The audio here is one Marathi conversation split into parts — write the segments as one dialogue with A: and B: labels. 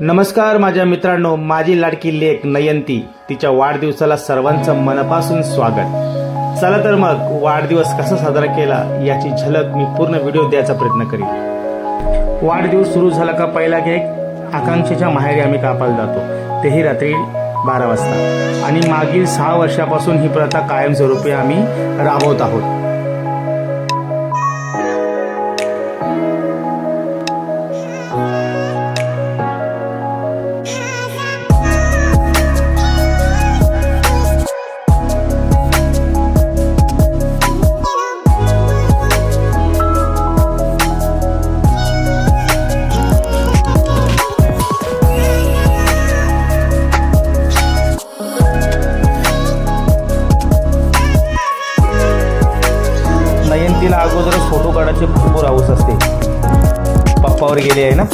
A: नमस्कार माझ्या मित्रांनो, माझी लाडकी लेक नयंती, तिच्या वाढदिवसाला सर्वांचं मनापासून स्वागत। चला तर मग वाढदिवस कसा साजरा केला याची झलक मी पूर्ण व्हिडिओ द्यायचा प्रयत्न करीन। वाढदिवस सुरू झाला का पहिला केक आकांक्षेच्या माहेरी आम्ही कापायला जातो, तेही रात्री 12 वाजता। आणि मागील 6 वर्षापासून ही प्रथा कायमस्वरूपी आम्ही राबवत आहोत। नयंतीला अगोदरच फोटो काढायची भरपूर हौस असते। पप्पावर गेले आहे ना।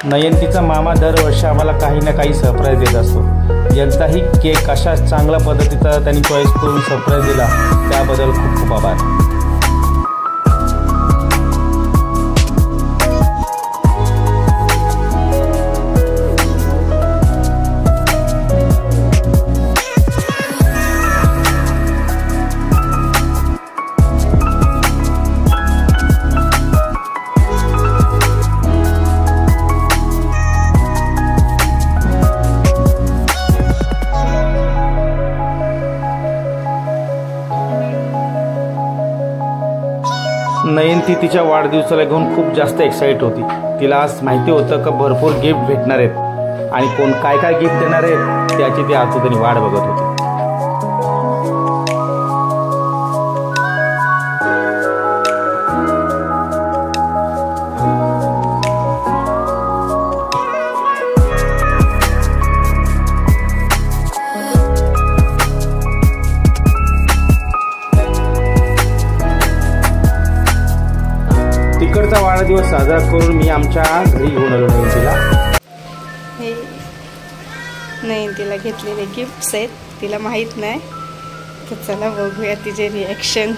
A: नयंतीचा मामा दरवर्षी आम्हाला काही ना काही सरप्राईज देत असतो। यंदाही केक अशा चांगल्या पद्धतीचा त्यांनी चॉईस करून सरप्राईज दिला, त्याबद्दल खूप खूप आभार। नयंती तिच्या वाढदिवसाला घेऊन खूप जास्त एक्साइट होती। तिला आज माहिती होतं का भरपूर गिफ्ट भेटणार आहेत आणि कोण काय काय गिफ्ट देणार आहेत त्याची ती आतुरतेने वाट बघत होती। तिकडचा वाढदिवस साजरा करून मी आमच्या घरी घेऊन आलो नयंतीला।
B: हे नयंतीला घेतलेले गिफ्ट्स आहेत, तिला माहित नाही तर चला बघूया तिचे रिॲक्शन।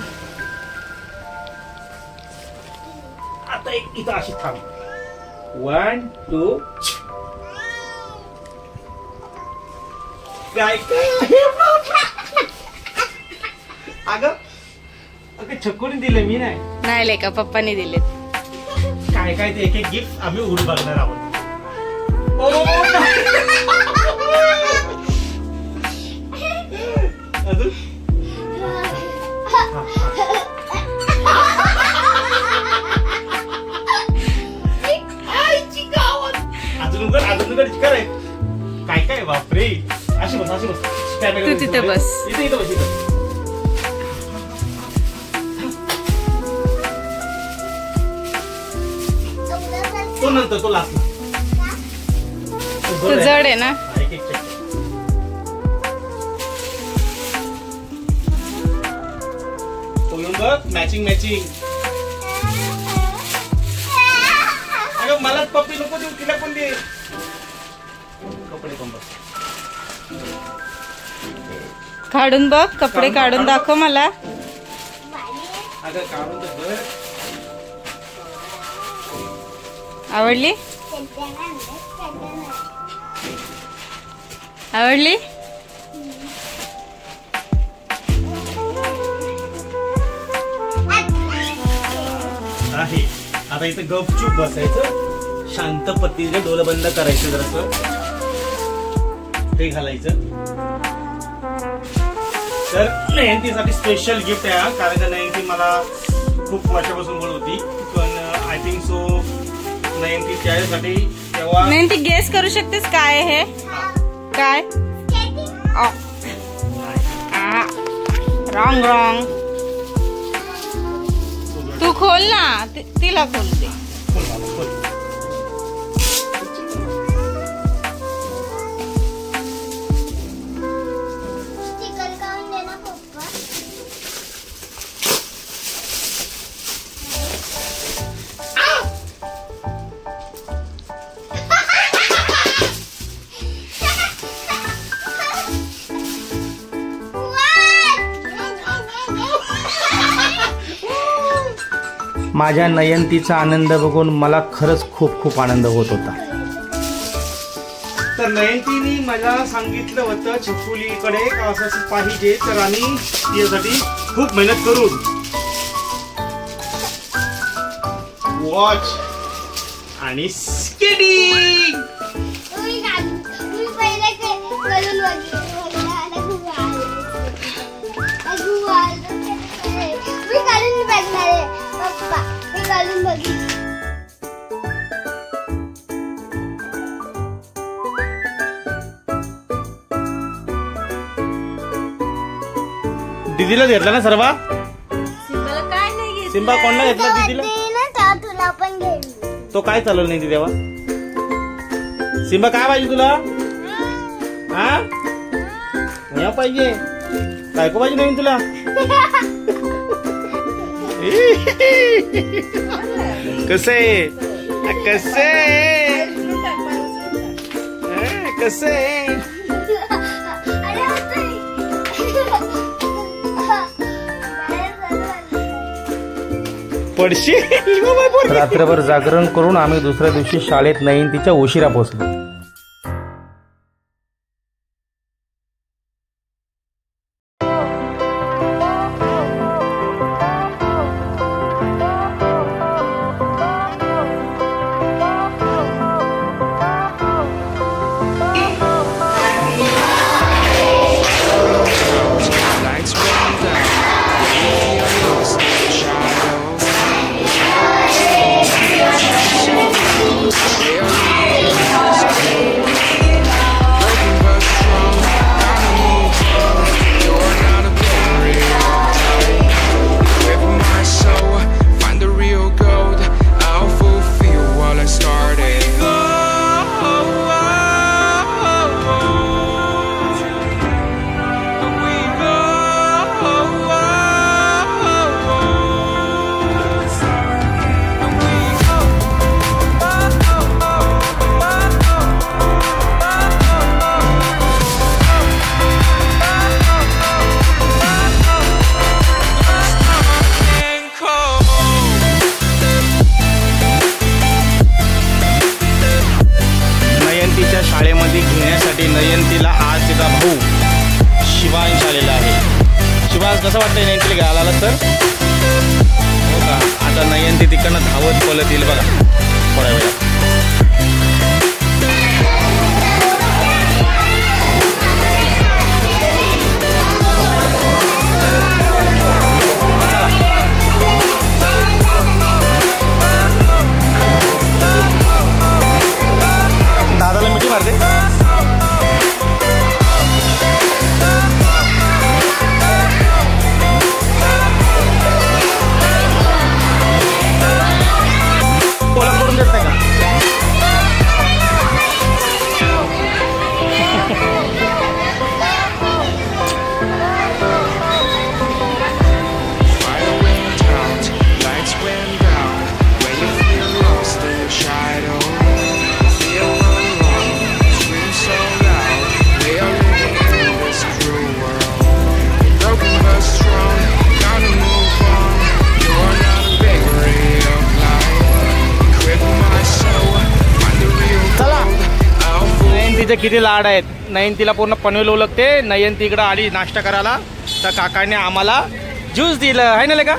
A: आता एक इथं अशी थांब, 1 2 काय अगं छकुनी दिले मी नाही
B: लेका पप्पानी दिलेत।
A: काय काय ते एक एक गिफ्ट आम्ही उघडून बघणार आहोत। अजून काय काय बापरे, अशी बस अशी बस,
B: तू तिथं बस,
A: इथं बस, इथं तो नंतर तो लास्ट
B: तो जड आहे ना।
A: Matching matching. अगं मलाच पप्पी नको देऊ, तिला पण दे कपडे। पण बस
B: काढून बघ, कपडे काढून दाखव मला।
A: अगं काढून तर बघ,
B: आवडली आवडली?
A: आहे आता इथं गपचूप बसायचं, शांत पद्धतीने डोळं बंद करायचं, जरासं ते घालायचं। तर नयंतीसाठी स्पेशल गिफ्ट आहे, कारण का नयंती मला खूप वर्षापासून बोलत होती, पण आय थिंक सो नयंती त्यासाठी तेव्हा
B: नयंती गेस करू शकतेस काय हे? काय? रॉंग रॉंग, तू खोल ना, तिला खोल दे।
A: माझ्या नयनतीचा आनंद बघून मला खरंच खूप खूप आनंद होत होता. तर नयनतीने मला सांगितलं होतं छकुलीकडे का असं पाहिजे, तर आम्ही तिच्यासाठी खूप मेहनत करून वॉच आणि स्केटिंग दीदीला घेतला ना सर्व. सिम्बा कोणला घेतला दीदीला? तो काय चालवलं नाही तेव्हा. सिम्बा काय पाहिजे तुला? हा पाहिजे बायको पाहिजे नवीन तुला. कसे कसे कसे पडशील. रात्रभर जागरण करून आम्ही दुसऱ्या दिवशी शाळेत नयनतीच्या उशिरा पोहोचलो. शाळेमध्ये घेण्यासाठी नयनतीला आज तिचा भाऊ शिवांश आलेला आहे. शिवांश कसं वाटतंय नयनतीला घ्यायला आला तर? हो का. आता नयनती तिकडनं धावत पळत येईल बघा थोड्या वेळात. दादाला मिठी मारते. ओळख करून देत नाही का? नयनतीचे किती लाड आहेत. नयनतीला पूर्ण पनवेल ओळखते. नयनती इकडं आली नाश्ता करायला तर काकाने आम्हाला ज्यूस दिलं आहे ना का.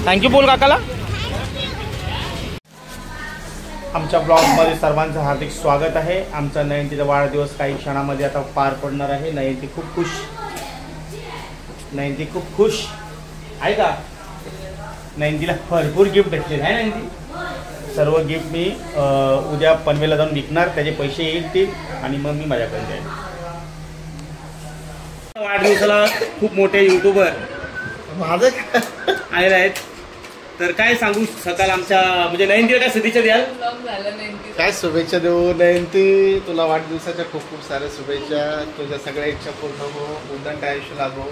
A: थँक्यू बोल काकाला. आमच्या ब्लॉगमध्ये सर्वांचं हार्दिक स्वागत आहे. आमचा नयनतीचा वाढदिवस काही क्षणामध्ये आता पार पडणार आहे. नयनती खूप खुश. नयनती खूप खुश आहे का. नयनतीला भरपूर गिफ्ट भेटले आहे. नयनती सर्व गिफ्ट मी उद्या पनवेलला जाऊन विकणार. त्याचे पैसे येतील आणि मग मी माझ्याकडे जाईल. वाढदिवसाला खूप मोठे युट्यूबर माझं आलेले आहेत. तर काय सांगू शकाल आमच्या म्हणजे नयनतीला काय शुभेच्छा द्याल?
C: काय शुभेच्छा देऊ नयनती. तुला वाढदिवसाच्या खूप खूप साऱ्या शुभेच्छा. तुझ्या सगळ्या इच्छा पूर्ण हो. उदंड आयुष्य लाभो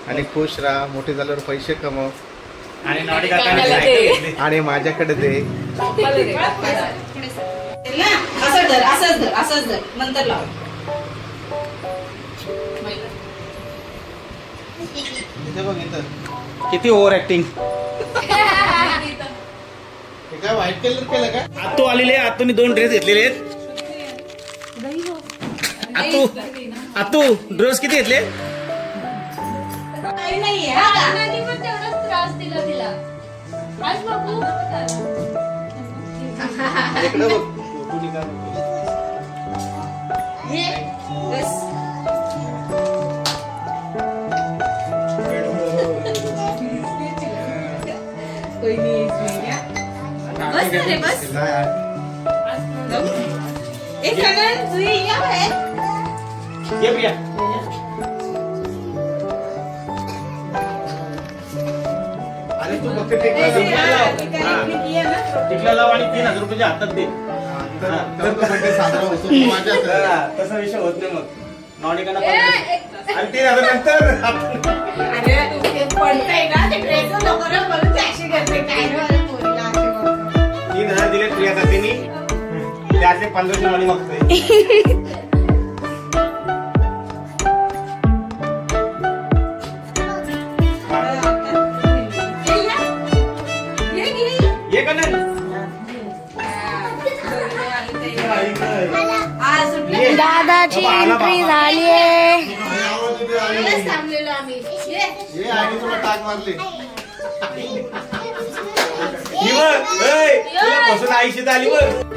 C: आणि खुश राहा. मोठे झाल्यावर पैसे कमव आणि माझ्याकडे दे.
B: नंतर लाव.
C: बघ इथं
A: किती ओव्हर ऍक्टिंग.
C: हे काय व्हाईट कलर केलं का?
A: आतू आलेले, आतूने 2 ड्रेस घेतलेले आहेत. आतू ड्रेस किती घेतले?
C: इकडे बघ, फोटो निकाल.
B: कोई नहीं इसमें क्या? बस रे बस. एक कलर तुझे या है.
A: ये भैया.
C: अरे तू फक्त टिकला
A: लाव आणि 3000 रुपयाच्या हातात दे.
C: बर्थडे साजरा होतो माझ्या.
A: तसा विषय होत नाही मग. नॉनिकांना आणि 3000 नंतर
B: अरे तू ते पडतंय ना ते ड्रेस नको ना म्हणून ते अशी करते काय ना मला पोरीला अशी बघतो.
A: 3000 दिले प्रिया तात्यांनी. त्याचे 1500 नॉनी मागतोय. ये का नाही?
D: दादाची एंट्री झाली आहे.
B: थांबलेलो आम्ही.
C: हे आणि तुला टाक मारली.
A: ही बघ, तुला बसून आईशी आली बघ.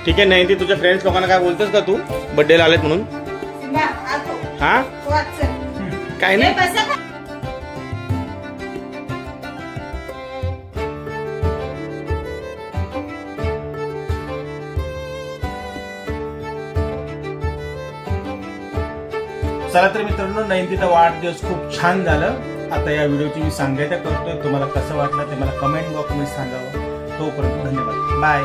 A: ठीक आहे. नाही ती तुझ्या फ्रेंड्स लोकांना काय बोलतोस का तू बर्थडेला आलेत म्हणून? हा काय नाही. चला तर मित्रांनो, नयनतीचा वाढदिवस खूप छान झालं. आता या व्हिडिओची मी सांगायचं करतोय. तुम्हाला कसं वाटलं ते मला कमेंट बॉक्समध्ये सांगावं. तोपर्यंत धन्यवाद. बाय.